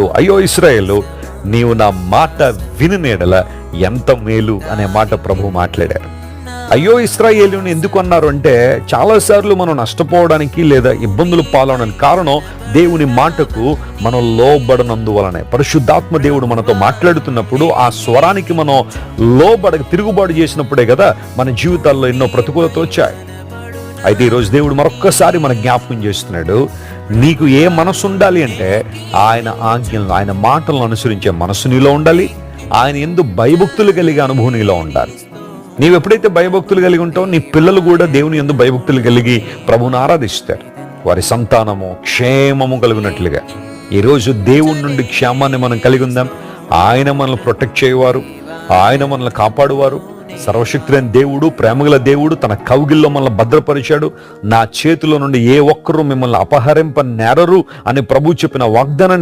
అయ్యో ఇశ్రాయేలు, నీవు నా మాట వినునేడల ఎంత మేలు అనే మాట ప్రభు మాట్లాడారు. అయ్యో ఇశ్రాయేలుని ఎందుకు అన్నారు అంటే, చాలాసార్లు మనం నష్టపోవడానికి లేదా ఇబ్బందులు పాలవడానికి కారణం దేవుని మాటకు మనం లోబడనందువలనే. పరిశుద్ధాత్మ దేవుడు మనతో మాట్లాడుతున్నప్పుడు ఆ స్వరానికి మనం తిరుగుబాటు చేసినప్పుడే కదా మన జీవితాల్లో ఎన్నో ప్రతికూలతలు వచ్చాయి. అయితే ఈరోజు దేవుడు మరొక్కసారి మన జ్ఞాపకం చేస్తున్నాడు, నీకు ఏ మనసు ఉండాలి అంటే ఆయన ఆజ్ఞలను, ఆయన మాటలను అనుసరించే మనసు నీలో ఉండాలి. ఆయన యందు భయభక్తులు కలిగే అనుభవం నీలో ఉండాలి. నీవు ఎప్పుడైతే భయభక్తులు కలిగి ఉంటావో నీ పిల్లలు కూడా దేవుని యందు భయభక్తులు కలిగి ప్రభువుని ఆరాధిస్తారు. వారి సంతానము క్షేమము కలిగినట్లుగా ఈరోజు దేవుని నుండి క్షేమాన్ని మనం కలిగి ఉందాం. ఆయన మనల్ని ప్రొటెక్ట్ చేయవారు, ఆయన మనల్ని కాపాడువారు. సర్వశక్తులైన దేవుడు, ప్రేమగల దేవుడు తన కౌగిల్లో మనల్ని భద్రపరిచాడు. నా చేతిలో నుండి ఏ ఒక్కరూ మిమ్మల్ని అపహరింప నేరరు అని ప్రభు చెప్పిన వాగ్దానాన్ని